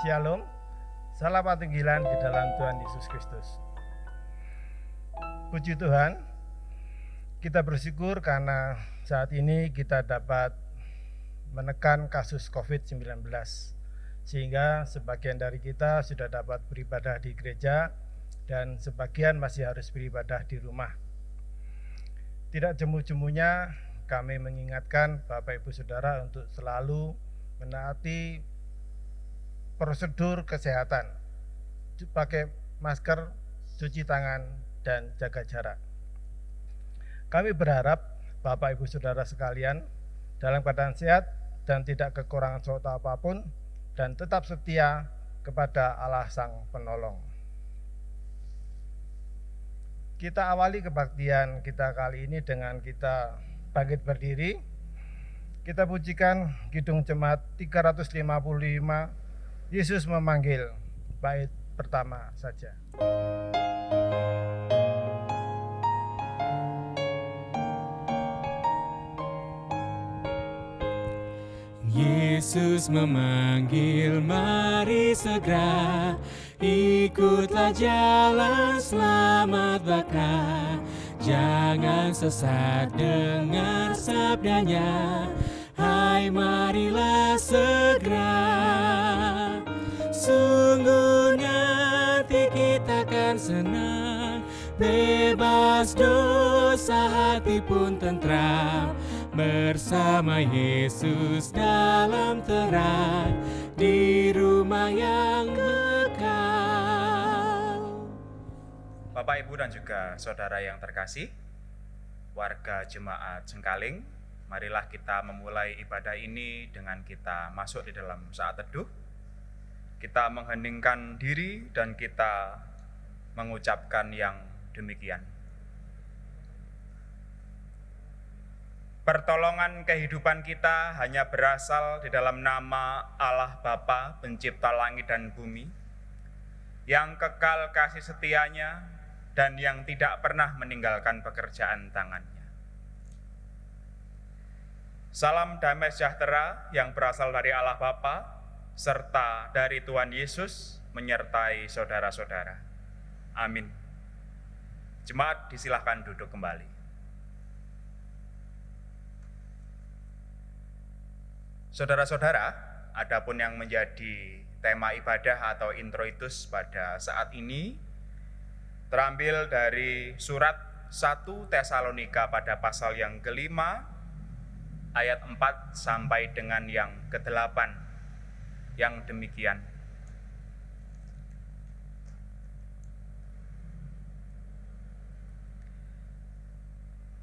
Shalom, salam panggilan di dalam Tuhan Yesus Kristus. Puji Tuhan, kita bersyukur karena saat ini kita dapat menekan kasus COVID-19, sehingga sebagian dari kita sudah dapat beribadah di gereja dan sebagian masih harus beribadah di rumah. Tidak jemu-jemunya kami mengingatkan Bapak Ibu Saudara untuk selalu menaati prosedur kesehatan, pakai masker, cuci tangan, dan jaga jarak. Kami berharap Bapak Ibu Saudara sekalian dalam keadaan sehat dan tidak kekurangan suatu apapun, dan tetap setia kepada Allah Sang Penolong. Kita awali kebaktian kita kali ini dengan kita bangkit berdiri. Kita pujikan Kidung Jemaat 355, Yesus memanggil, bait pertama saja. Yesus memanggil, mari segera ikutlah jalan selamat baka. Jangan sesat dengar sabdanya, hai marilah segera. Sungguh nanti kita akan senang, bebas dosa hati pun tentram, bersama Yesus dalam terang, di rumah yang kekal. Bapak, Ibu, dan juga saudara yang terkasih, warga jemaat Cengkaling, marilah kita memulai ibadah ini dengan kita masuk di dalam saat teduh. Kita mengheningkan diri dan kita mengucapkan yang demikian. Pertolongan kehidupan kita hanya berasal di dalam nama Allah Bapa, pencipta langit dan bumi, yang kekal kasih setianya dan yang tidak pernah meninggalkan pekerjaan tangannya. Salam damai sejahtera yang berasal dari Allah Bapa, serta dari Tuhan Yesus menyertai saudara-saudara. Amin. Jemaat disilahkan duduk kembali. Saudara-saudara, adapun yang menjadi tema ibadah atau introitus pada saat ini terambil dari surat 1 Tesalonika pada pasal yang kelima, ayat 4 sampai dengan yang ke-8. Yang demikian.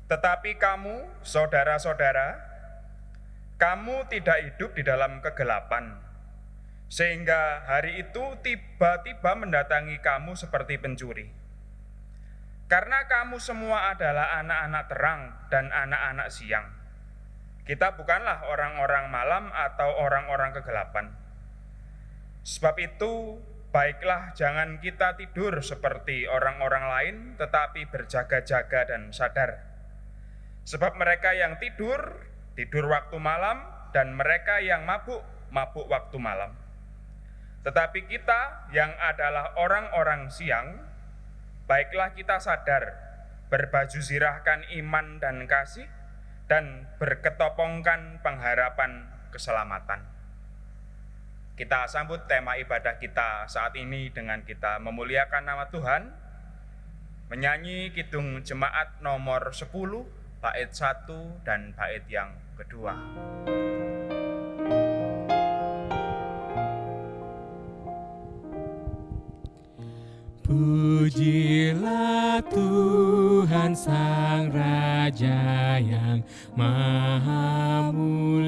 Tetapi kamu, saudara-saudara, kamu tidak hidup di dalam kegelapan, sehingga hari itu tiba-tiba mendatangi kamu seperti pencuri. Karena kamu semua adalah anak-anak terang dan anak-anak siang. Kita bukanlah orang-orang malam atau orang-orang kegelapan. Sebab itu, baiklah jangan kita tidur seperti orang-orang lain, tetapi berjaga-jaga dan sadar. Sebab mereka yang tidur waktu malam, dan mereka yang mabuk waktu malam. Tetapi kita yang adalah orang-orang siang, baiklah kita sadar, berbaju zirahkan iman dan kasih, dan berketopongkan pengharapan keselamatan. Kita sambut tema ibadah kita saat ini dengan kita memuliakan nama Tuhan, menyanyi Kidung Jemaat nomor 10, bait 1 dan bait yang kedua. Pujilah Tuhan Sang Raja yang Maha Mulia.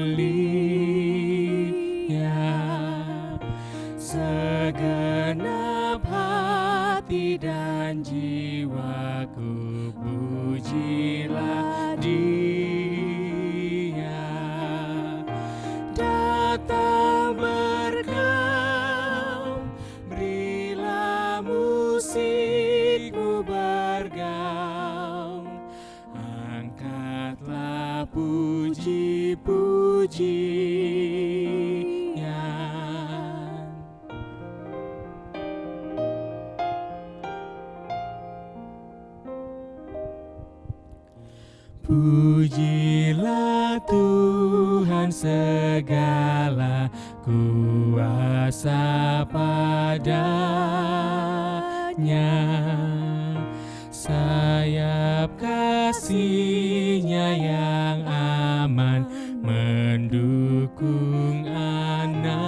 Segenap hati dan jiwaku pujilah Dia. Datang bergaum, berilah musikmu bergaum, angkatlah puji-pujian. Pujilah Tuhan segala kuasa padanya, sayap kasih-Nya yang aman mendukung anak-Nya.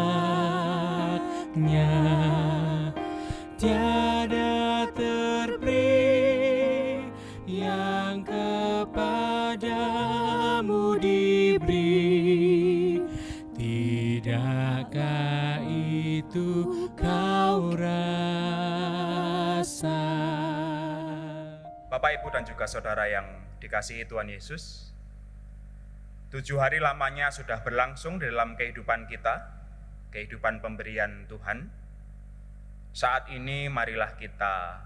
Tiada terperi yang kepadamu diberi, tidakkah itu kau rasa? Bapak, Ibu, dan juga saudara yang dikasihi Tuhan Yesus, 7 hari lamanya sudah berlangsung di dalam kehidupan kita, kehidupan pemberian Tuhan. Saat ini marilah kita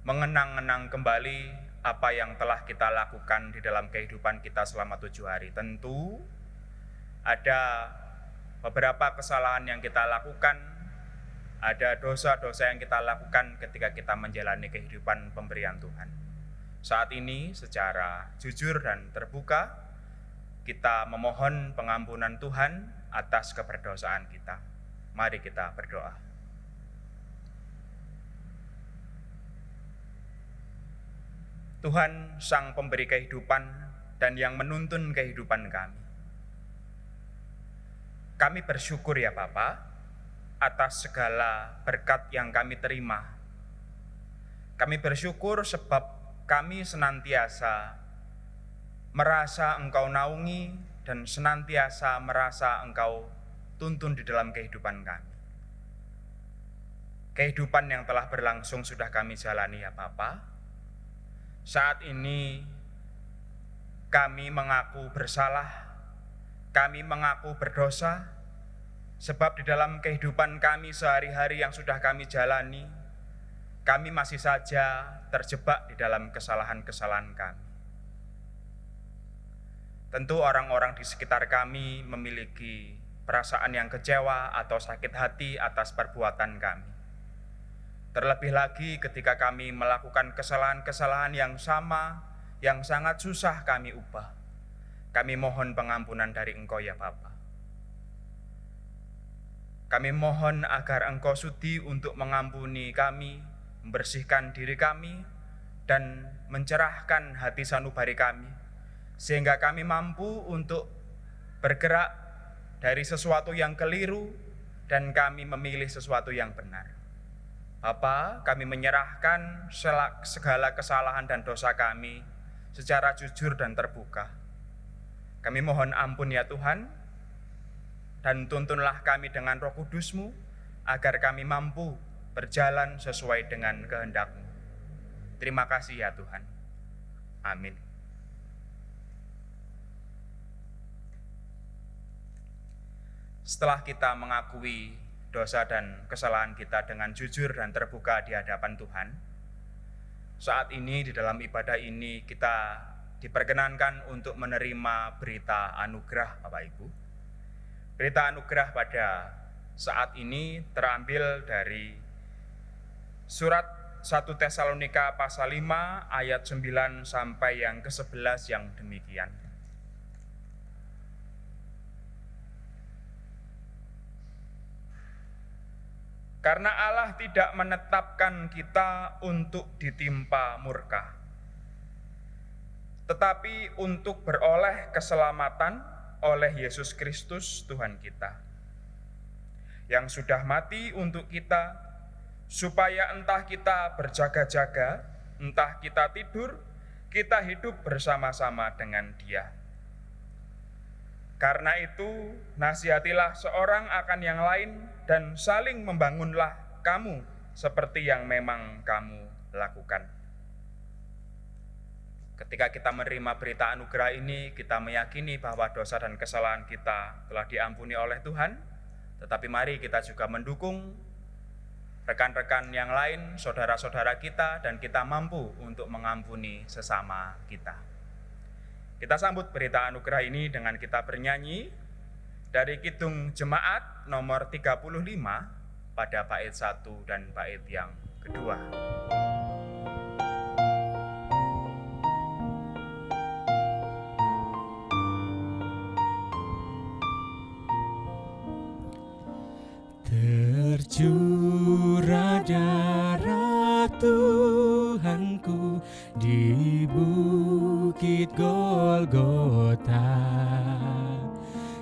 mengenang-enang kembali apa yang telah kita lakukan di dalam kehidupan kita selama 7 hari. Tentu ada beberapa kesalahan yang kita lakukan, ada dosa-dosa yang kita lakukan ketika kita menjalani kehidupan pemberian Tuhan. Saat ini secara jujur dan terbuka, kita memohon pengampunan Tuhan atas keberdosaan kita. Mari kita berdoa. Tuhan, Sang Pemberi kehidupan dan yang menuntun kehidupan kami. Kami bersyukur ya Bapa, atas segala berkat yang kami terima. Kami bersyukur sebab kami senantiasa merasa Engkau naungi dan senantiasa merasa Engkau tuntun di dalam kehidupan kami. Kehidupan yang telah berlangsung sudah kami jalani ya Bapa. Saat ini kami mengaku bersalah, kami mengaku berdosa, sebab di dalam kehidupan kami sehari-hari yang sudah kami jalani, kami masih saja terjebak di dalam kesalahan-kesalahan kami. Tentu orang-orang di sekitar kami memiliki perasaan yang kecewa atau sakit hati atas perbuatan kami. Terlebih lagi ketika kami melakukan kesalahan-kesalahan yang sama, yang sangat susah kami ubah. Kami mohon pengampunan dari Engkau ya Bapa. Kami mohon agar Engkau sudi untuk mengampuni kami, membersihkan diri kami, dan mencerahkan hati sanubari kami, sehingga kami mampu untuk bergerak dari sesuatu yang keliru dan kami memilih sesuatu yang benar. Bapa, kami menyerahkan segala kesalahan dan dosa kami secara jujur dan terbuka. Kami mohon ampun ya Tuhan, dan tuntunlah kami dengan Roh Kudus-Mu, agar kami mampu berjalan sesuai dengan kehendak-Mu. Terima kasih ya Tuhan. Amin. Setelah kita mengakui dosa dan kesalahan kita dengan jujur dan terbuka di hadapan Tuhan, saat ini di dalam ibadah ini kita diperkenankan untuk menerima berita anugerah Bapak Ibu. Berita anugerah pada saat ini terambil dari surat 1 Tesalonika pasal 5 ayat 9 sampai yang ke-11 yang demikian. Karena Allah tidak menetapkan kita untuk ditimpa murka, tetapi untuk beroleh keselamatan oleh Yesus Kristus Tuhan kita, yang sudah mati untuk kita, supaya entah kita berjaga-jaga, entah kita tidur, kita hidup bersama-sama dengan Dia. Karena itu, nasihatilah seorang akan yang lain dan saling membangunlah kamu seperti yang memang kamu lakukan. Ketika kita menerima berita anugerah ini, kita meyakini bahwa dosa dan kesalahan kita telah diampuni oleh Tuhan, tetapi mari kita juga mendukung rekan-rekan yang lain, saudara-saudara kita, dan kita mampu untuk mengampuni sesama kita. Kita sambut berita anugerah ini dengan kita bernyanyi dari Kidung Jemaat nomor 35 pada bait 1 dan bait yang kedua. curah darah Tuhanku di bukit Golgota,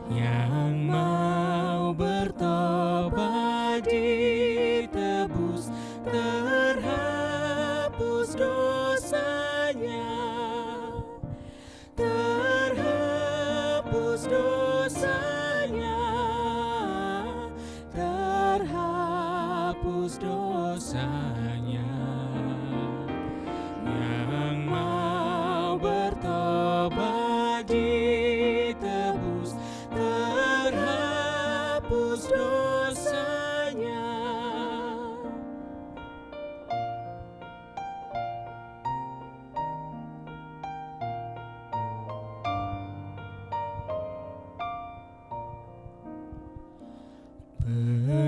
yang mau bertobat ditebus, terhapus dosanya, terhapus dosanya, terhapus dosanya. Yang mau bertobat ditebus, terhapus dosanya.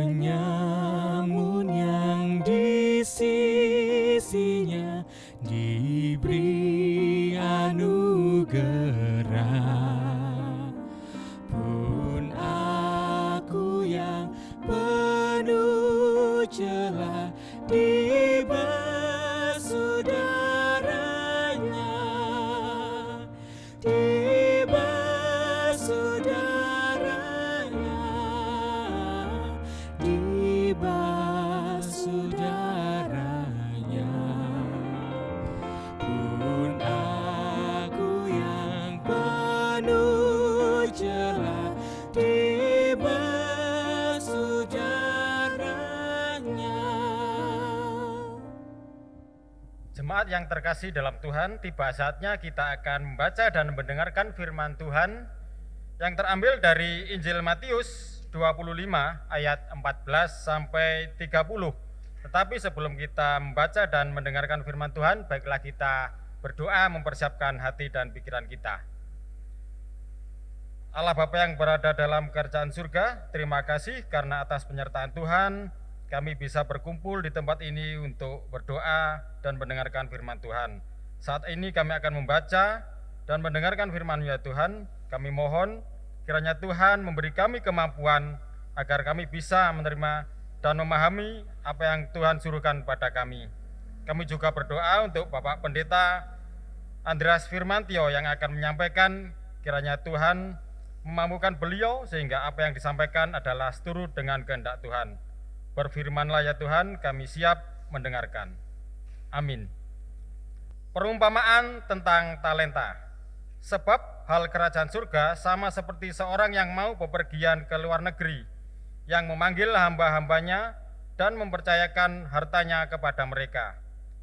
Penyamun yang di sisinya diberi anugerah, pun aku yang penuh celah dibasuh darahnya, dibasuh darahnya, dibasuh darahnya. Pun aku yang penuh celah dibasuh darahnya. Jemaat yang terkasih dalam Tuhan, tiba saatnya kita akan membaca dan mendengarkan firman Tuhan yang terambil dari Injil Matius 25 ayat 14 sampai 30. Tetapi sebelum kita membaca dan mendengarkan firman Tuhan, baiklah kita berdoa mempersiapkan hati dan pikiran kita. Allah Bapa yang berada dalam kerajaan surga, terima kasih karena atas penyertaan Tuhan kami bisa berkumpul di tempat ini untuk berdoa dan mendengarkan firman Tuhan. Saat ini kami akan membaca dan mendengarkan firman ya Tuhan. Kami mohon kiranya Tuhan memberi kami kemampuan agar kami bisa menerima dan memahami apa yang Tuhan suruhkan pada kami. Kami juga berdoa untuk Bapak Pendeta Andreas Firmantio yang akan menyampaikan, kiranya Tuhan memampukan beliau sehingga apa yang disampaikan adalah seturut dengan kehendak Tuhan. Berfirmanlah ya Tuhan, kami siap mendengarkan. Amin. Perumpamaan tentang talenta. Sebab hal kerajaan surga sama seperti seorang yang mau bepergian ke luar negeri, yang memanggil hamba-hambanya dan mempercayakan hartanya kepada mereka.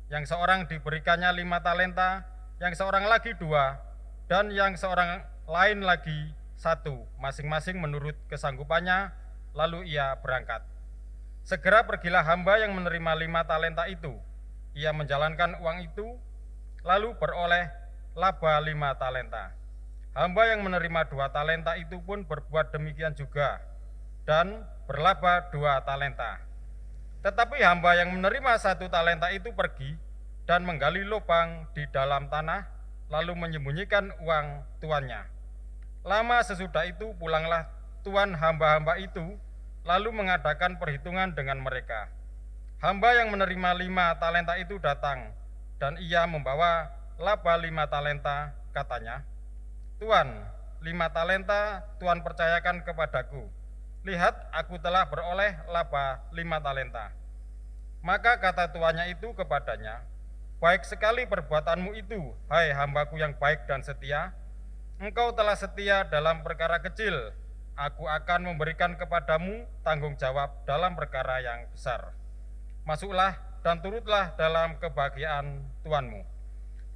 Yang seorang diberikannya 5 talenta, yang seorang lagi 2, dan yang seorang lain lagi 1, masing-masing menurut kesanggupannya, lalu ia berangkat. Segera pergilah hamba yang menerima 5 talenta itu. Ia menjalankan uang itu, lalu beroleh laba 5 talenta. Hamba yang menerima 2 talenta itu pun berbuat demikian juga, dan berlaba 2 talenta. Tetapi hamba yang menerima 1 talenta itu pergi dan menggali lubang di dalam tanah, lalu menyembunyikan uang tuannya. Lama sesudah itu pulanglah tuan hamba-hamba itu, lalu mengadakan perhitungan dengan mereka. Hamba yang menerima 5 talenta itu datang, dan ia membawa laba 5 talenta, katanya, Tuan, 5 talenta Tuan percayakan kepadaku. Lihat, aku telah beroleh laba 5 talenta. Maka kata tuannya itu kepadanya, baik sekali perbuatanmu itu, hai hambaku yang baik dan setia. Engkau telah setia dalam perkara kecil, aku akan memberikan kepadamu tanggung jawab dalam perkara yang besar. Masuklah dan turutlah dalam kebahagiaan tuanmu.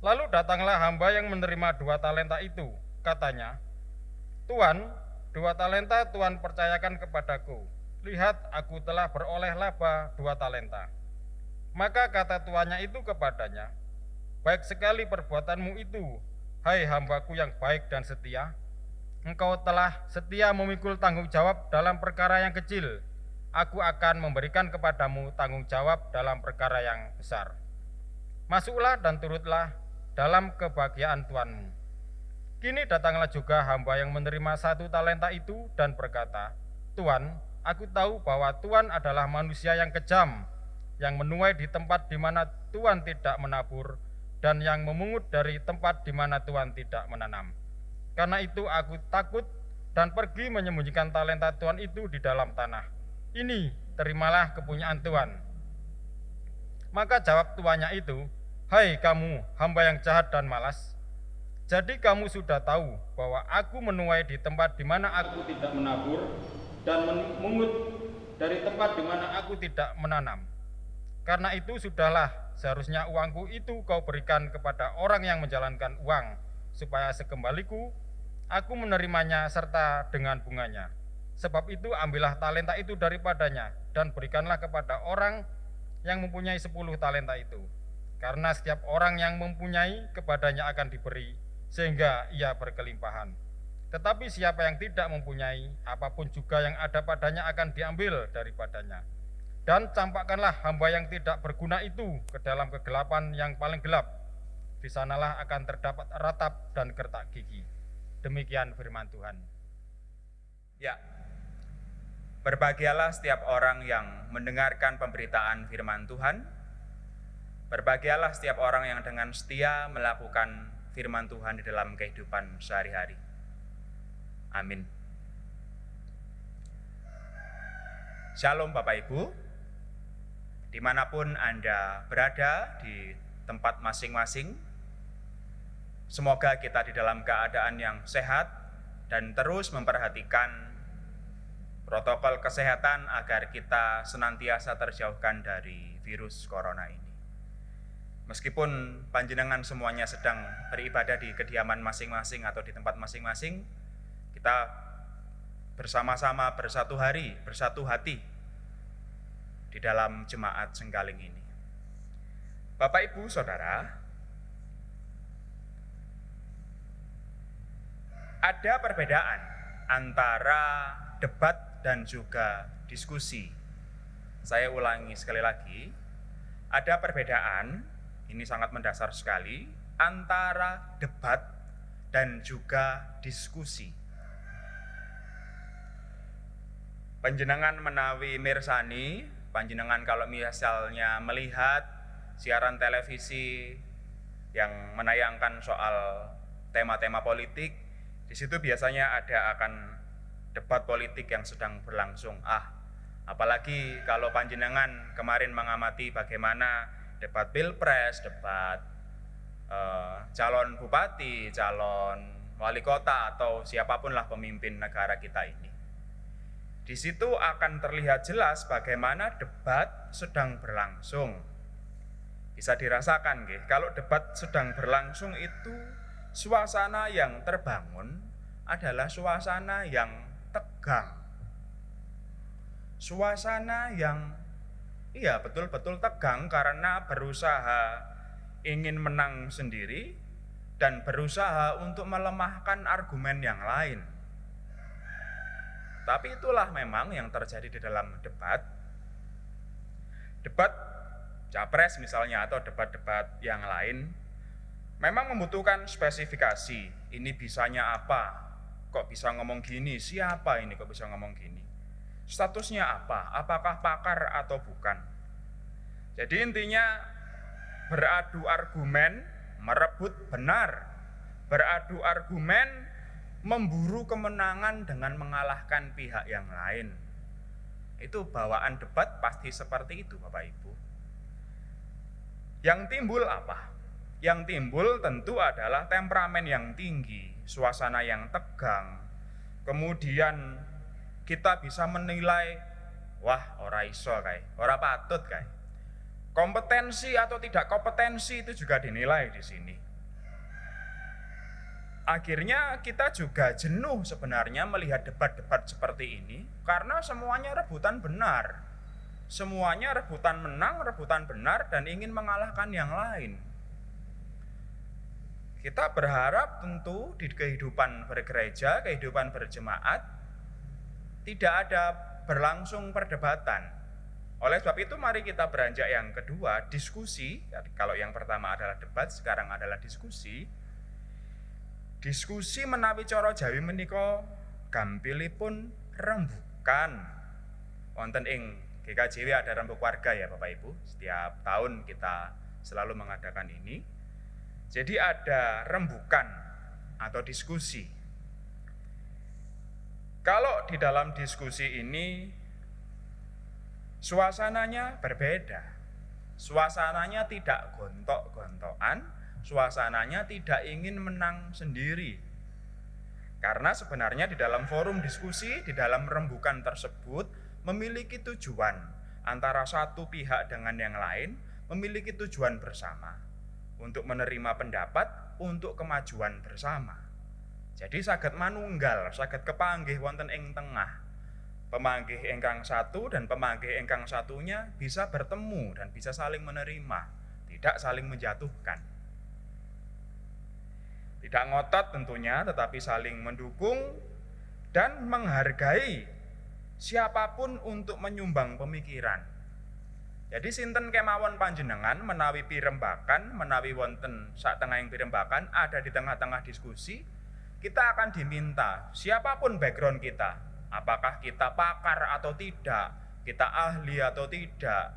Lalu datanglah hamba yang menerima 2 talenta itu, katanya, Tuan, 2 talenta Tuan percayakan kepadaku. Lihat, aku telah beroleh laba 2 talenta. Maka kata tuannya itu kepadanya, baik sekali perbuatanmu itu, hai hambaku yang baik dan setia. Engkau telah setia memikul tanggung jawab dalam perkara yang kecil, aku akan memberikan kepadamu tanggung jawab dalam perkara yang besar. Masuklah dan turutlah dalam kebahagiaan Tuanmu. Kini datanglah juga hamba yang menerima 1 talenta itu dan berkata, Tuan, Aku tahu bahwa Tuhan adalah manusia yang kejam, yang menuai di tempat di mana Tuhan tidak menabur, dan yang memungut dari tempat di mana Tuhan tidak menanam. Karena itu aku takut dan pergi menyembunyikan talenta Tuhan itu di dalam tanah. Ini, terimalah kepunyaan Tuhan. Maka jawab tuannya itu, hai kamu, hamba yang jahat dan malas. Jadi kamu sudah tahu bahwa aku menuai di tempat di mana aku tidak menabur dan memungut dari tempat di mana aku tidak menanam. Karena itu sudahlah, seharusnya uangku itu kau berikan kepada orang yang menjalankan uang, supaya sekembaliku aku menerimanya serta dengan bunganya. Sebab itu ambillah talenta itu daripadanya dan berikanlah kepada orang yang mempunyai 10 talenta itu. Karena setiap orang yang mempunyai kepadanya akan diberi, sehingga ia berkelimpahan. Tetapi siapa yang tidak mempunyai, apapun juga yang ada padanya akan diambil daripadanya. Dan campakkanlah hamba yang tidak berguna itu ke dalam kegelapan yang paling gelap. Di sanalah akan terdapat ratap dan gertak gigi. Demikian firman Tuhan. Ya, berbahagialah setiap orang yang mendengarkan pemberitaan firman Tuhan. Berbahagialah setiap orang yang dengan setia melakukan firman Tuhan di dalam kehidupan sehari-hari. Amin. Shalom Bapak Ibu, dimanapun Anda berada di tempat masing-masing, semoga kita di dalam keadaan yang sehat dan terus memperhatikan protokol kesehatan agar kita senantiasa terjauhkan dari virus corona ini. Meskipun panjenengan semuanya sedang beribadah di kediaman masing-masing atau di tempat masing-masing, kita bersama-sama bersatu hati di dalam jemaat Senggaling ini. Bapak Ibu Saudara, ada perbedaan antara debat dan juga diskusi. Saya ulangi sekali lagi, ada perbedaan, ini sangat mendasar sekali, antara debat dan juga diskusi. Panjenengan menawi mirsani, panjenengan kalau misalnya melihat siaran televisi yang menayangkan soal tema-tema politik, di situ biasanya ada akan debat politik yang sedang berlangsung. Apalagi kalau panjenengan kemarin mengamati bagaimana debat pilpres, debat calon bupati, calon wali kota atau siapapun lah pemimpin negara kita ini. Di situ akan terlihat jelas bagaimana debat sedang berlangsung. Bisa dirasakan, kalau debat sedang berlangsung itu suasana yang terbangun adalah suasana yang tegang. Suasana yang betul-betul tegang karena berusaha ingin menang sendiri dan berusaha untuk melemahkan argumen yang lain. Tapi itulah memang yang terjadi di dalam debat. Debat capres misalnya atau debat-debat yang lain memang membutuhkan spesifikasi. Ini bisanya apa? Kok bisa ngomong gini? Siapa ini kok bisa ngomong gini? Statusnya apa? Apakah pakar atau bukan? Jadi intinya beradu argumen, merebut benar. Beradu argumen, memburu kemenangan dengan mengalahkan pihak yang lain. Itu bawaan debat pasti seperti itu Bapak Ibu. Yang timbul apa? Yang timbul tentu adalah temperamen yang tinggi, suasana yang tegang. Kemudian kita bisa menilai, wah ora iso kae, ora patut kae. Kompetensi atau tidak kompetensi itu juga dinilai di sini. Akhirnya kita juga jenuh sebenarnya melihat debat-debat seperti ini karena semuanya rebutan benar. Semuanya rebutan menang, rebutan benar dan ingin mengalahkan yang lain. Kita berharap tentu di kehidupan bergereja, kehidupan berjemaat tidak ada berlangsung perdebatan. Oleh sebab itu mari kita beranjak yang kedua, diskusi. Kalau yang pertama adalah debat, sekarang adalah diskusi. Diskusi menawi cara Jawi menika gampilipun rembukan. wonten ing GKJW ada rembuk warga ya Bapak Ibu. Setiap tahun kita selalu mengadakan ini. Jadi ada rembukan atau diskusi. Kalau di dalam diskusi ini suasananya berbeda. Suasananya tidak gontok-gontokan, suasananya tidak ingin menang sendiri. Karena sebenarnya di dalam forum diskusi, di dalam rembukan tersebut memiliki tujuan antara satu pihak dengan yang lain, memiliki tujuan bersama untuk menerima pendapat untuk kemajuan bersama. Jadi saged manunggal, saged kepanggih wonten ing tengah. Pemanggih ingkang satu dan pemanggih ingkang satunya bisa bertemu dan bisa saling menerima, tidak saling menjatuhkan. Tidak ngotot tentunya, tetapi saling mendukung dan menghargai siapapun untuk menyumbang pemikiran. Jadi sinten kemawon panjenengan menawi pirembakan, menawi wonten satengahing pirembakan ada di tengah-tengah diskusi, kita akan diminta siapapun background kita, apakah kita pakar atau tidak, kita ahli atau tidak.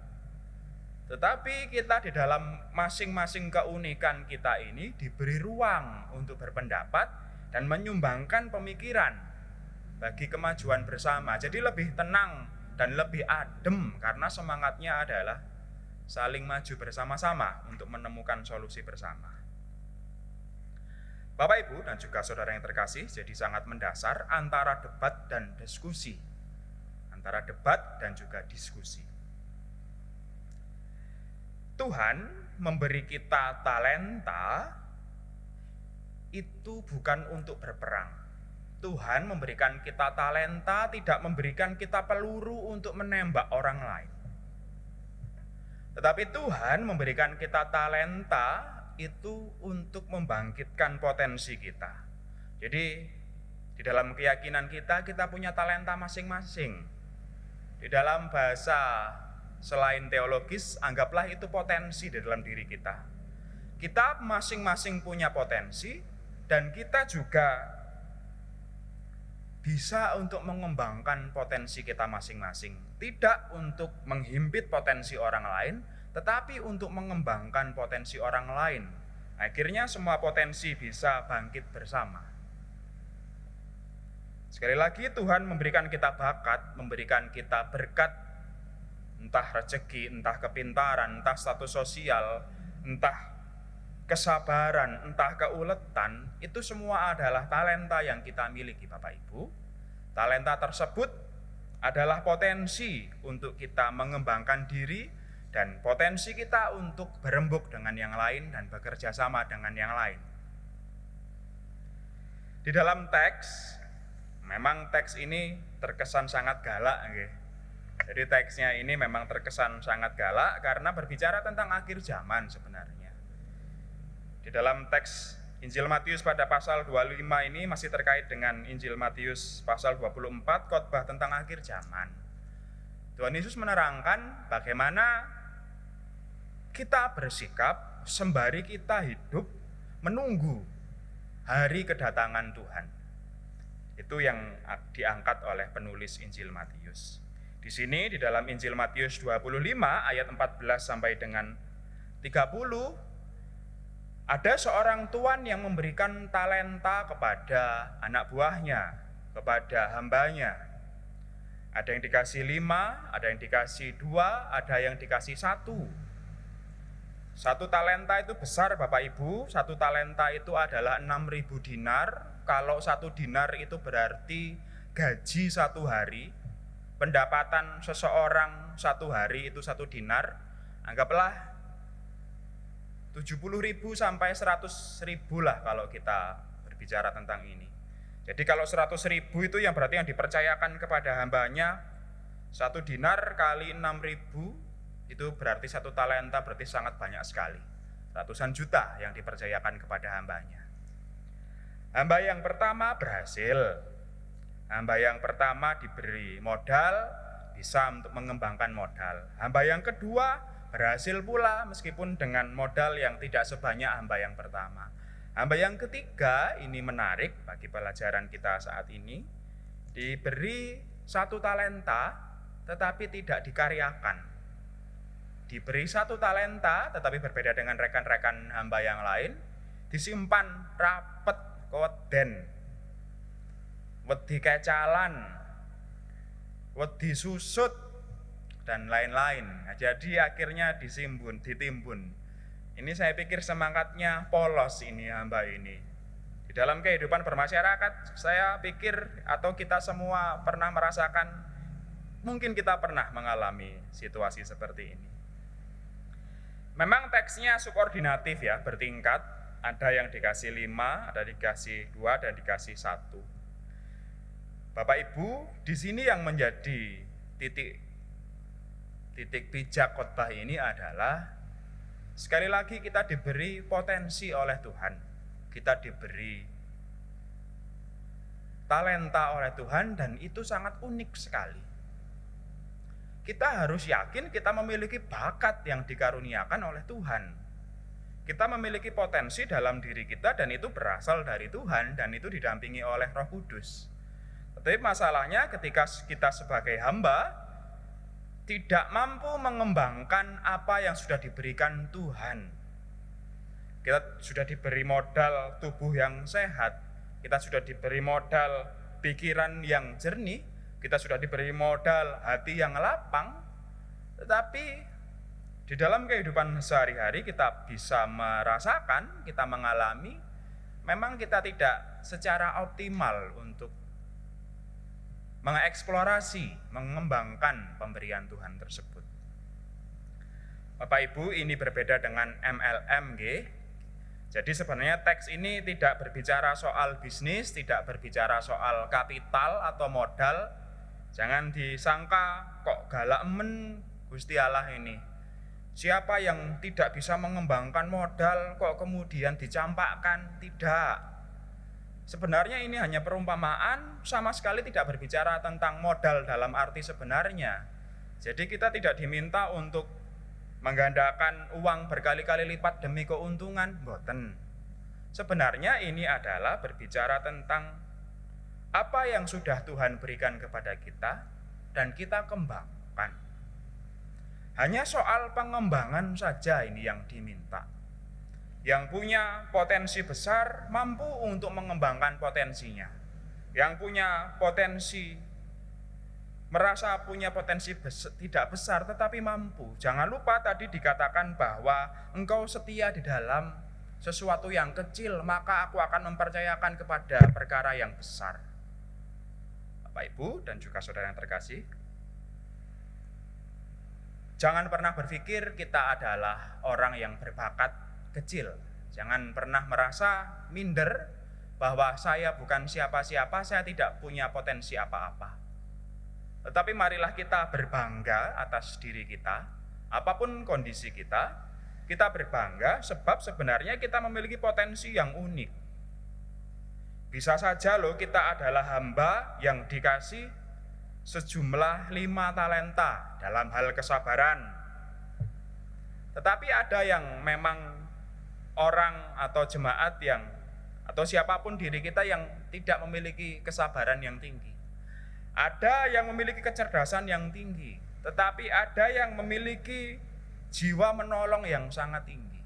Tetapi kita di dalam masing-masing keunikan kita ini diberi ruang untuk berpendapat dan menyumbangkan pemikiran bagi kemajuan bersama. Jadi lebih tenang dan lebih adem karena semangatnya adalah saling maju bersama-sama untuk menemukan solusi bersama. Bapak Ibu dan juga saudara yang terkasih, jadi sangat mendasar antara debat dan diskusi. Antara debat dan juga diskusi. Tuhan memberi kita talenta itu bukan untuk berperang. Tuhan memberikan kita talenta, tidak memberikan kita peluru untuk menembak orang lain. Tetapi Tuhan memberikan kita talenta itu untuk membangkitkan potensi kita. Jadi di dalam keyakinan kita punya talenta masing-masing. Di dalam bahasa selain teologis, anggaplah itu potensi di dalam diri kita. Kita masing-masing punya potensi dan kita juga bisa untuk mengembangkan potensi kita masing-masing. Tidak untuk menghimpit potensi orang lain, tetapi untuk mengembangkan potensi orang lain. Akhirnya semua potensi bisa bangkit bersama. Sekali lagi Tuhan memberikan kita bakat, memberikan kita berkat, entah rezeki, entah kepintaran, entah status sosial, entah kesabaran, entah keuletan, itu semua adalah talenta yang kita miliki Bapak Ibu. Talenta tersebut adalah potensi untuk kita mengembangkan diri dan potensi kita untuk berembuk dengan yang lain dan bekerja sama dengan yang lain. Di dalam teks, memang teks ini terkesan sangat galak. Jadi teksnya ini memang terkesan sangat galak karena berbicara tentang akhir zaman sebenarnya. Di dalam teks Injil Matius pada pasal 25 ini masih terkait dengan Injil Matius pasal 24, khotbah tentang akhir zaman. Tuhan Yesus menerangkan bagaimana kita bersikap sembari kita hidup menunggu hari kedatangan Tuhan. Itu yang diangkat oleh penulis Injil Matius. Di sini di dalam Injil Matius 25 ayat 14 sampai dengan 30, ada seorang tuan yang memberikan talenta kepada anak buahnya, kepada hambanya. Ada yang dikasih 5, ada yang dikasih 2, ada yang dikasih 1. 1 talenta itu besar Bapak Ibu, 1 talenta itu adalah 6.000 dinar. Kalau 1 dinar itu berarti gaji 1 hari. Pendapatan seseorang 1 hari itu 1 dinar. Anggaplah 70.000 sampai 100.000 lah kalau kita berbicara tentang ini. Jadi kalau 100.000 itu yang berarti yang dipercayakan kepada hambanya 1 dinar kali 6.000 itu berarti 1 talenta, berarti sangat banyak sekali. Ratusan juta yang dipercayakan kepada hambanya. Hamba yang pertama berhasil. Hamba yang pertama diberi modal, bisa untuk mengembangkan modal. Hamba yang kedua berhasil pula meskipun dengan modal yang tidak sebanyak hamba yang pertama. Hamba yang ketiga ini menarik bagi pelajaran kita saat ini. Diberi 1 talenta, tetapi tidak dikaryakan. Diberi 1 talenta, tetapi berbeda dengan rekan-rekan hamba yang lain, disimpan rapet keweden, wedi kecalan, wedi susut, dan lain-lain. Nah, jadi akhirnya ditimbun. Ini saya pikir semangatnya polos ini hamba ini. Di dalam kehidupan bermasyarakat, saya pikir atau kita semua pernah merasakan, mungkin kita pernah mengalami situasi seperti ini. Memang teksnya subordinatif ya, bertingkat. Ada yang dikasih 5, ada dikasih 2, dan dikasih 1. Bapak Ibu, di sini yang menjadi titik pijak khotbah ini adalah sekali lagi kita diberi potensi oleh Tuhan. Kita diberi talenta oleh Tuhan dan itu sangat unik sekali. Kita harus yakin kita memiliki bakat yang dikaruniakan oleh Tuhan. Kita memiliki potensi dalam diri kita dan itu berasal dari Tuhan dan itu didampingi oleh Roh Kudus. Tetapi masalahnya ketika kita sebagai hamba tidak mampu mengembangkan apa yang sudah diberikan Tuhan. Kita sudah diberi modal tubuh yang sehat, kita sudah diberi modal pikiran yang jernih, kita sudah diberi modal hati yang lapang, tetapi di dalam kehidupan sehari-hari kita bisa merasakan, kita mengalami, memang kita tidak secara optimal untuk mengeksplorasi, mengembangkan pemberian Tuhan tersebut. Bapak Ibu, ini berbeda dengan MLMG. Jadi sebenarnya teks ini tidak berbicara soal bisnis, tidak berbicara soal kapital atau modal. Jangan disangka kok galak men Gusti Allah ini. Siapa yang tidak bisa mengembangkan modal kok kemudian dicampakkan? Tidak. Sebenarnya ini hanya perumpamaan, sama sekali tidak berbicara tentang modal dalam arti sebenarnya. Jadi kita tidak diminta untuk menggandakan uang berkali-kali lipat demi keuntungan, mboten. Sebenarnya ini adalah berbicara tentang apa yang sudah Tuhan berikan kepada kita dan kita kembangkan. Hanya soal pengembangan saja ini yang diminta. Yang punya potensi besar mampu untuk mengembangkan potensinya. Yang punya potensi merasa punya potensi tidak besar tetapi mampu. Jangan lupa tadi dikatakan bahwa engkau setia di dalam sesuatu yang kecil, maka aku akan mempercayakan kepada perkara yang besar. Bapak Ibu dan juga saudara yang terkasih, jangan pernah berpikir kita adalah orang yang berbakat kecil. Jangan pernah merasa minder bahwa saya bukan siapa-siapa, saya tidak punya potensi apa-apa. Tetapi marilah kita berbangga atas diri kita, apapun kondisi kita berbangga sebab sebenarnya kita memiliki potensi yang unik. Bisa saja loh kita adalah hamba yang dikasih sejumlah 5 talenta dalam hal kesabaran. Tetapi ada yang memang orang atau jemaat yang atau siapapun diri kita yang tidak memiliki kesabaran yang tinggi. Ada yang memiliki kecerdasan yang tinggi, tetapi ada yang memiliki jiwa menolong yang sangat tinggi.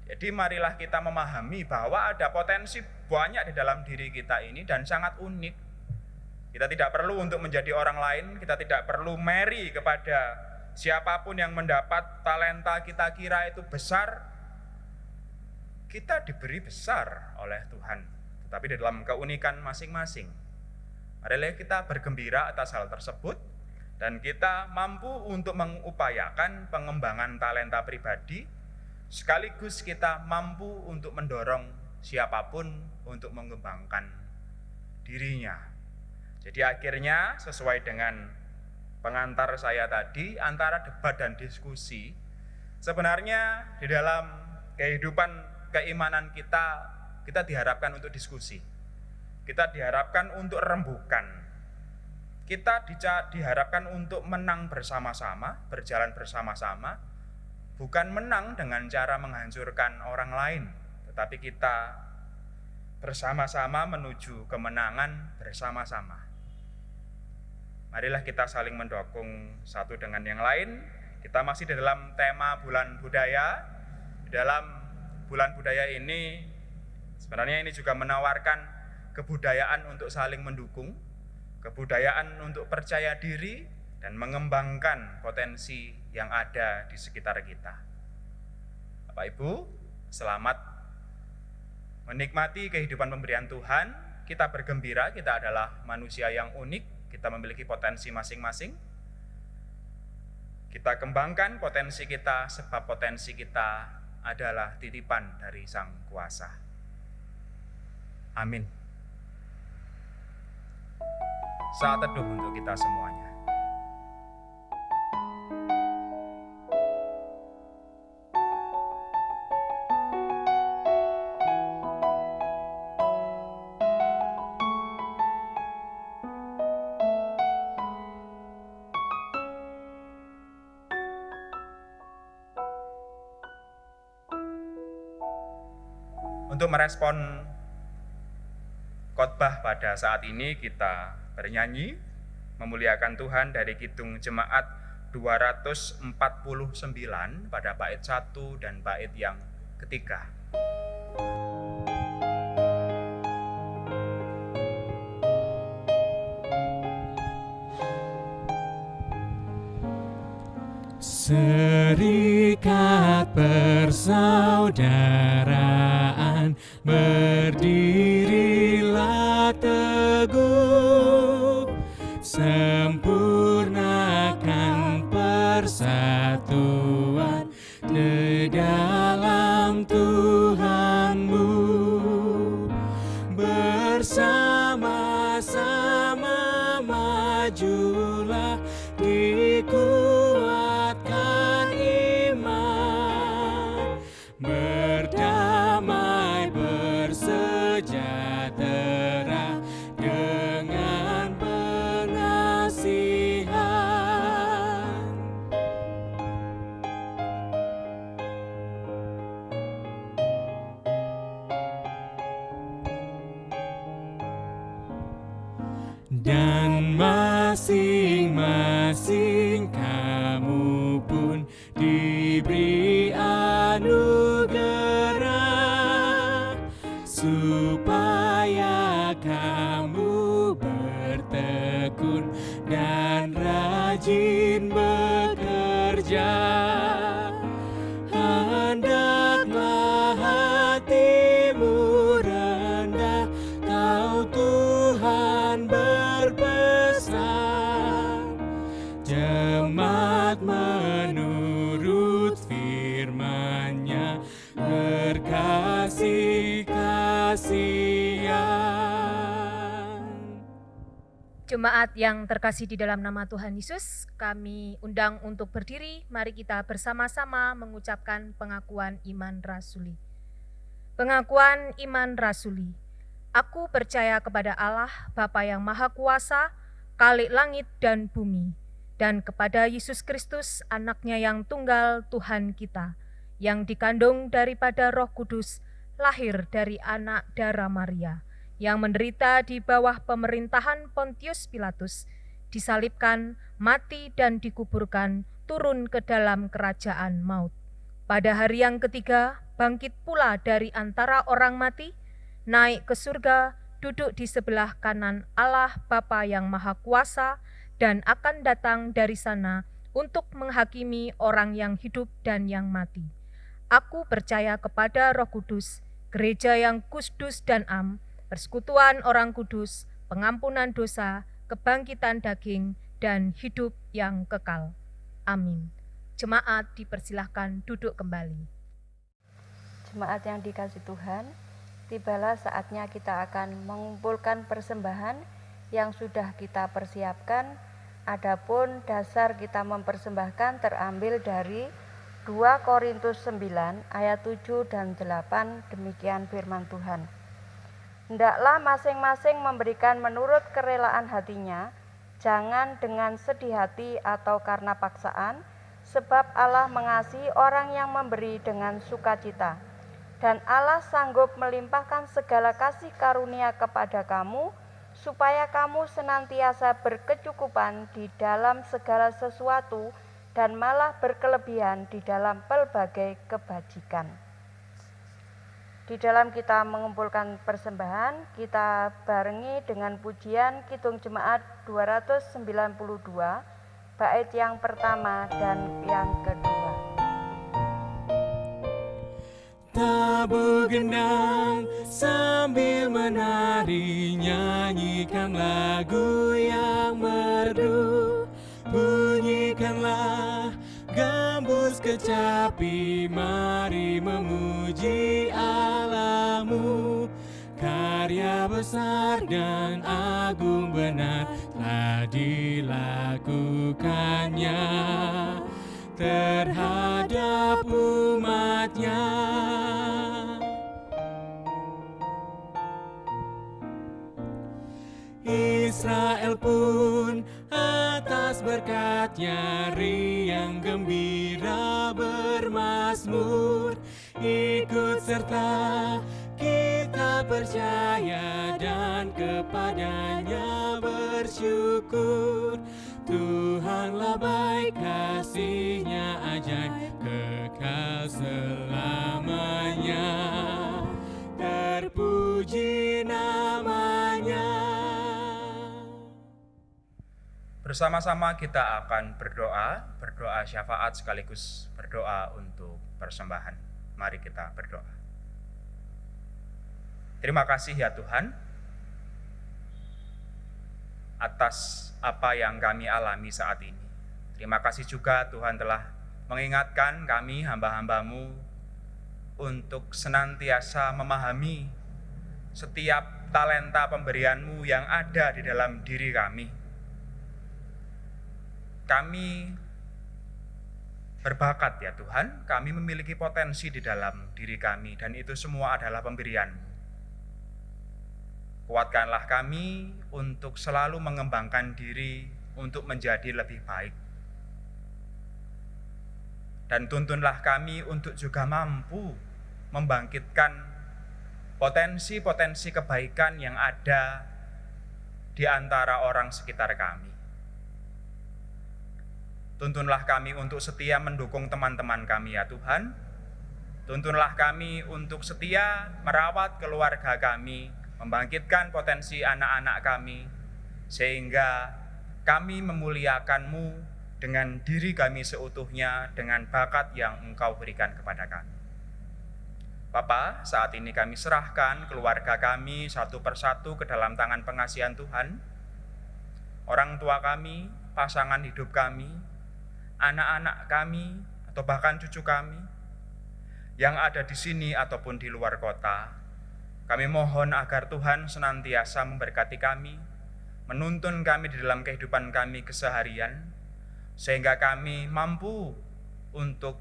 Jadi marilah kita memahami bahwa ada potensi banyak di dalam diri kita ini dan sangat unik. Kita tidak perlu untuk menjadi orang lain, kita tidak perlu meri kepada siapapun yang mendapat talenta kita kira itu besar. Kita diberi besar oleh Tuhan, tetapi di dalam keunikan masing-masing. Marilah kita bergembira atas hal tersebut dan kita mampu untuk mengupayakan pengembangan talenta pribadi, sekaligus kita mampu untuk mendorong siapapun untuk mengembangkan dirinya. Jadi akhirnya sesuai dengan pengantar saya tadi, antara debat dan diskusi, sebenarnya di dalam kehidupan keimanan kita diharapkan untuk diskusi. Kita diharapkan untuk rembukan. Kita diharapkan untuk menang bersama-sama, berjalan bersama-sama, bukan menang dengan cara menghancurkan orang lain, tetapi kita bersama-sama menuju kemenangan bersama-sama. Marilah kita saling mendukung satu dengan yang lain. Kita masih di dalam tema bulan budaya. Di dalam bulan budaya ini, sebenarnya ini juga menawarkan kebudayaan untuk saling mendukung, kebudayaan untuk percaya diri, dan mengembangkan potensi yang ada di sekitar kita. Bapak Ibu, selamat menikmati kehidupan pemberian Tuhan. Kita bergembira, kita adalah manusia yang unik, kita memiliki potensi masing-masing. Kita kembangkan potensi kita, sebab potensi kita adalah titipan dari Sang Kuasa. Amin. Saat teduh untuk kita semuanya. Untuk merespon khotbah pada saat ini, kita bernyanyi memuliakan Tuhan dari Kidung Jemaat 249 pada bait 1 dan bait yang ketiga. Serikat persaudaraan, berdirilah teguh, sempurnakan persatuan di dalam Tuhanmu. Bersama-sama majulah, dikuatkan iman, berdamai bersejahtera dengan pengasihan. Dan masing-masing kamu pun diberi anugerah, supaya kamu bertekun dan rajin bekerja. Hendaklah hatimu rendah, kau Tuhan berpesan. Jemaat menurut firman-Nya berkasih-kasihan. Jemaat yang terkasih di dalam nama Tuhan Yesus, kami undang untuk berdiri. Mari kita bersama-sama mengucapkan pengakuan iman rasuli. Pengakuan iman rasuli. Aku percaya kepada Allah, Bapa yang Maha Kuasa, Khalik langit dan bumi, dan kepada Yesus Kristus, Anaknya yang tunggal Tuhan kita, yang dikandung daripada Roh Kudus, lahir dari anak darah Maria, yang menderita di bawah pemerintahan Pontius Pilatus, disalibkan, mati dan dikuburkan, turun ke dalam kerajaan maut. Pada hari yang ketiga, bangkit pula dari antara orang mati, naik ke surga, duduk di sebelah kanan Allah Bapa yang Maha Kuasa, dan akan datang dari sana untuk menghakimi orang yang hidup dan yang mati. Aku percaya kepada Roh Kudus, gereja yang kudus dan am, persekutuan orang kudus, pengampunan dosa, kebangkitan daging, dan hidup yang kekal. Amin. Jemaat dipersilahkan duduk kembali. Jemaat yang dikasihi Tuhan, tibalah saatnya kita akan mengumpulkan persembahan yang sudah kita persiapkan. Adapun dasar kita mempersembahkan terambil dari 2 Korintus 9 ayat 7 dan 8, demikian firman Tuhan. Hendaklah masing-masing memberikan menurut kerelaan hatinya, jangan dengan sedih hati atau karena paksaan, sebab Allah mengasihi orang yang memberi dengan sukacita. Dan Allah sanggup melimpahkan segala kasih karunia kepada kamu, supaya kamu senantiasa berkecukupan di dalam segala sesuatu dan malah berkelebihan di dalam pelbagai kebajikan. Di dalam kita mengumpulkan persembahan, kita barengi dengan pujian Kidung Jemaat 292, bait yang pertama dan yang kedua. Tabuh gendang sambil menari, nyanyikan lagu yang merdu. Bunyikanlah gambus kecapi, mari memuji Allahmu. Karya besar dan agung benar telah dilakukannya terhadap umatnya. Israel pun atas berkat-Nya riang gembira bermazmur. Ikut serta kita percaya dan kepadanya bersyukur. Tuhanlah baik, kasih-Nya ajaib kekal selamanya. Terpuji namanya. Bersama-sama kita akan berdoa syafaat sekaligus berdoa untuk persembahan. Mari kita berdoa. Terima kasih ya Tuhan atas apa yang kami alami saat ini. Terima kasih juga Tuhan telah mengingatkan kami hamba-hamba-Mu untuk senantiasa memahami setiap talenta pemberian-Mu yang ada di dalam diri kami. Kami berbakat ya Tuhan, kami memiliki potensi di dalam diri kami dan itu semua adalah pemberian-Mu. Kuatkanlah kami untuk selalu mengembangkan diri untuk menjadi lebih baik. Dan tuntunlah kami untuk juga mampu membangkitkan potensi-potensi kebaikan yang ada di antara orang sekitar kami. Tuntunlah kami untuk setia mendukung teman-teman kami ya Tuhan. Tuntunlah kami untuk setia merawat keluarga kami, membangkitkan potensi anak-anak kami, sehingga kami memuliakan-Mu dengan diri kami seutuhnya, dengan bakat yang Engkau berikan kepada kami. Bapa, saat ini kami serahkan keluarga kami satu persatu ke dalam tangan pengasihan Tuhan. Orang tua kami, pasangan hidup kami, anak-anak kami, atau bahkan cucu kami yang ada di sini ataupun di luar kota. Kami mohon agar Tuhan senantiasa memberkati kami, menuntun kami di dalam kehidupan kami keseharian, sehingga kami mampu untuk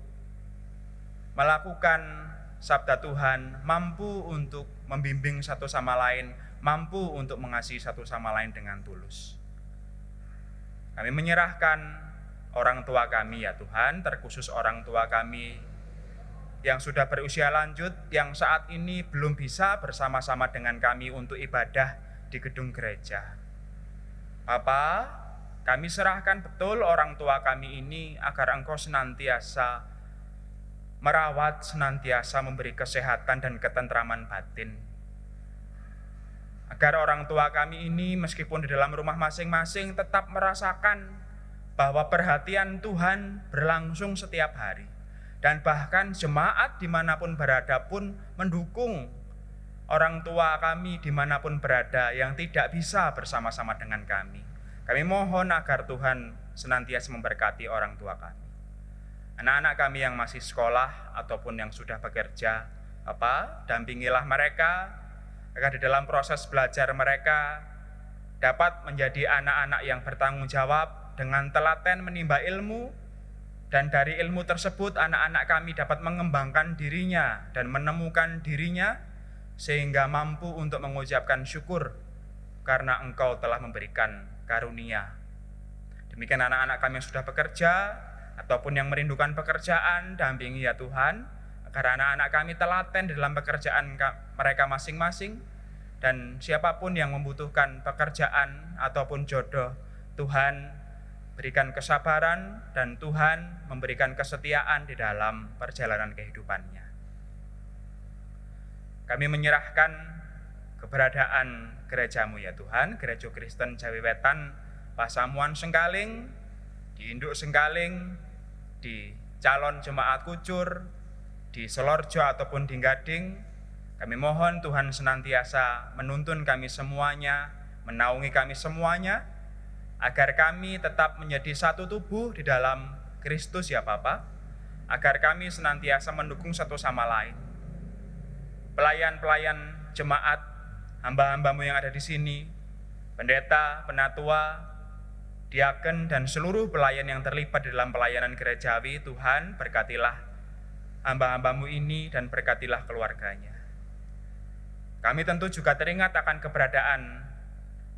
melakukan sabda Tuhan, mampu untuk membimbing satu sama lain, mampu untuk mengasihi satu sama lain dengan tulus. Kami menyerahkan orang tua kami ya Tuhan, terkhusus orang tua kami yang sudah berusia lanjut, yang saat ini belum bisa bersama-sama dengan kami untuk ibadah di gedung gereja. Bapa, kami serahkan betul orang tua kami ini agar Engkau senantiasa merawat, senantiasa memberi kesehatan dan ketentraman batin. Agar orang tua kami ini meskipun di dalam rumah masing-masing tetap merasakan bahwa perhatian Tuhan berlangsung setiap hari. Dan bahkan jemaat dimanapun berada pun mendukung orang tua kami dimanapun berada yang tidak bisa bersama-sama dengan kami. Kami mohon agar Tuhan senantiasa memberkati orang tua kami. Anak-anak kami yang masih sekolah ataupun yang sudah bekerja, dampingilah mereka agar di dalam proses belajar mereka dapat menjadi anak-anak yang bertanggung jawab, dengan telaten menimba ilmu, dan dari ilmu tersebut anak-anak kami dapat mengembangkan dirinya dan menemukan dirinya sehingga mampu untuk mengucapkan syukur karena Engkau telah memberikan karunia. Demikian anak-anak kami yang sudah bekerja ataupun yang merindukan pekerjaan, dampingi ya Tuhan, agar anak-anak kami telaten di dalam pekerjaan mereka masing-masing Dan siapapun yang membutuhkan pekerjaan ataupun jodoh, Tuhan berikan kesabaran dan Tuhan memberikan kesetiaan di dalam perjalanan kehidupannya. Kami menyerahkan keberadaan gerejamu ya Tuhan, Gereja Kristen Jawi Wetan, Pasamuan Sengkaling, di Induk Sengkaling, di calon jemaat Kucur, di Selorjo ataupun di Gading. Kami mohon Tuhan senantiasa menuntun kami semuanya, menaungi kami semuanya, agar kami tetap menjadi satu tubuh di dalam Kristus ya Bapa, agar kami senantiasa mendukung satu sama lain. Pelayan-pelayan jemaat, hamba-hambamu yang ada di sini, pendeta, penatua, diaken, dan seluruh pelayan yang terlibat di dalam pelayanan gerejawi, Tuhan berkatilah hamba-hambamu ini dan berkatilah keluarganya. Kami tentu juga teringat akan keberadaan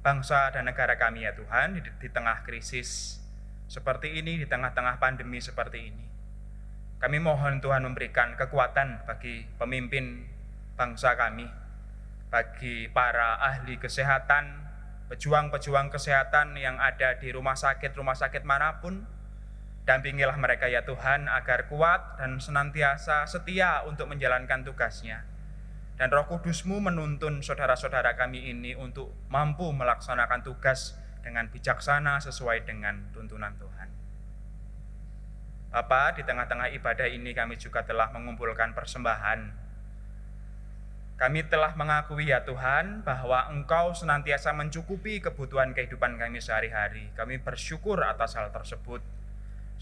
bangsa dan negara kami ya Tuhan di tengah krisis seperti ini, di tengah-tengah pandemi seperti ini. Kami mohon Tuhan memberikan kekuatan bagi pemimpin bangsa kami, bagi para ahli kesehatan, pejuang-pejuang kesehatan yang ada di rumah sakit manapun. Dampingilah mereka ya Tuhan agar kuat dan senantiasa setia untuk menjalankan tugasnya. Dan Roh Kudus-Mu menuntun saudara-saudara kami ini untuk mampu melaksanakan tugas dengan bijaksana sesuai dengan tuntunan Tuhan. Bapa, di tengah-tengah ibadah ini kami juga telah mengumpulkan persembahan. Kami telah mengakui ya Tuhan bahwa Engkau senantiasa mencukupi kebutuhan kehidupan kami sehari-hari. Kami bersyukur atas hal tersebut.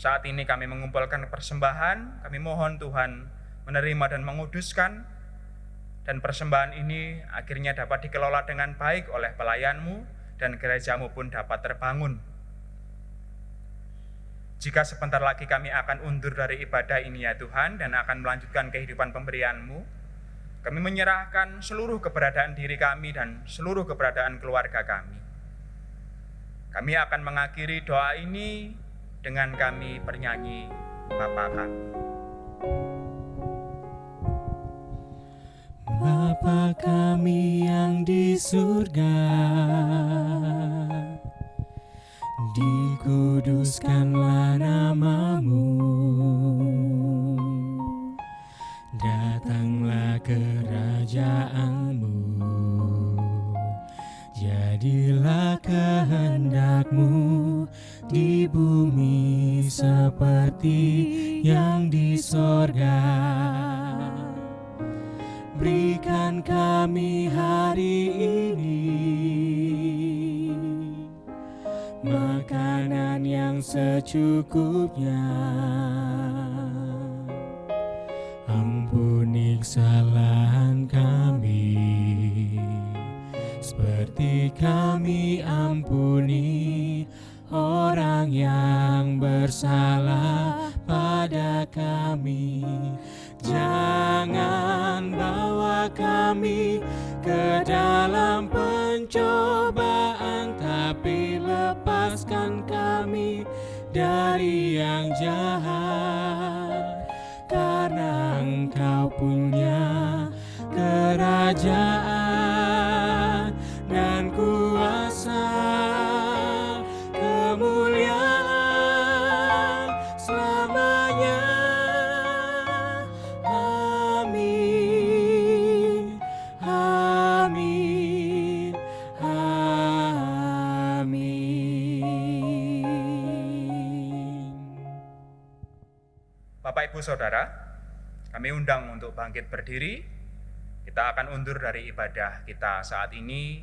Saat ini kami mengumpulkan persembahan, kami mohon Tuhan menerima dan menguduskan, dan persembahan ini akhirnya dapat dikelola dengan baik oleh pelayan-Mu dan gereja-Mu pun dapat terbangun. Jika sebentar lagi kami akan undur dari ibadah ini ya Tuhan dan akan melanjutkan kehidupan pemberian-Mu, kami menyerahkan seluruh keberadaan diri kami dan seluruh keberadaan keluarga kami. Kami akan mengakhiri doa ini dengan kami bernyanyi Bapa kami. Bapa kami yang di surga, dikuduskanlah nama-Mu, datanglah kerajaan-Mu, jadilah kehendak-Mu di bumi seperti yang di sorga. Berikan kami hari ini makanan yang secukupnya. Ampuni kesalahan kami, seperti kami ampuni orang yang bersalah pada kami. Jangan bawa kami ke dalam pencobaan, tapi lepaskan kami dari yang jahat. Karena Engkau punya kerajaan dan kuasa, kemuliaan selamanya. Amin, amin, amin. Bapak Ibu Saudara, kami undang untuk bangkit berdiri. Kita akan undur dari ibadah kita saat ini.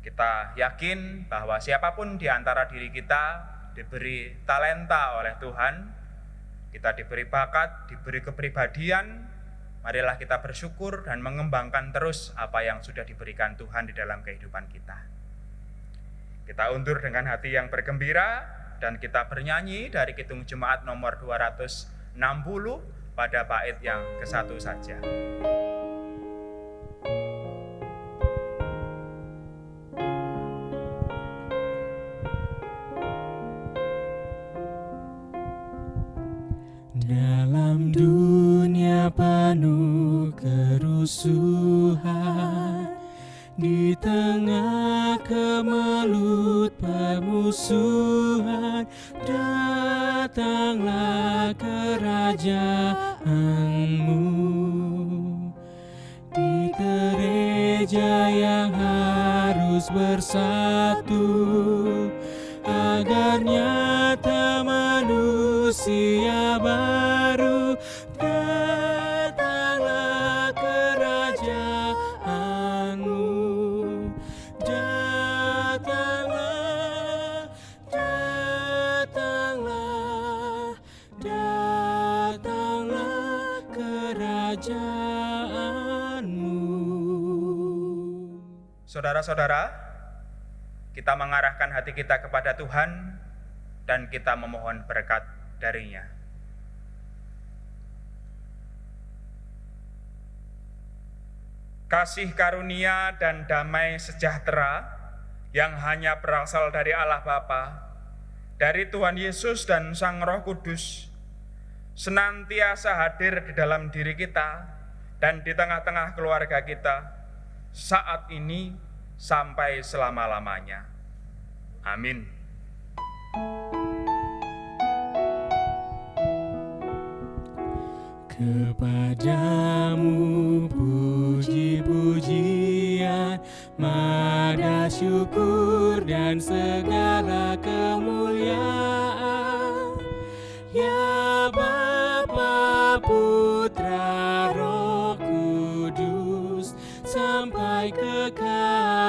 Kita yakin bahwa siapapun di antara diri kita diberi talenta oleh Tuhan, kita diberi bakat, diberi kepribadian. Marilah kita bersyukur dan mengembangkan terus apa yang sudah diberikan Tuhan di dalam kehidupan kita. Kita undur dengan hati yang bergembira dan kita bernyanyi dari Kidung Jemaat nomor 260 pada bait yang ke-1 saja. Dalam dunia penuh kerusuhan, di Datanglah kemelut permusuhan, datanglah kerajaanmu. Di gereja yang harus bersatu, agar nyata manusia baru. Datanglah kerajaanmu, datanglah, datanglah, datanglah kerajaanmu. Saudara-saudara, kita mengarahkan hati kita kepada Tuhan dan kita memohon berkat dari-Nya. Kasih karunia dan damai sejahtera yang hanya berasal dari Allah Bapa, dari Tuhan Yesus dan Sang Roh Kudus, senantiasa hadir di dalam diri kita dan di tengah-tengah keluarga kita, saat ini sampai selama-lamanya. Amin. Kepadamu puji-pujian, mada syukur dan segala kemuliaan. Ya Bapa, Putra, Roh Kudus, sampai kekal.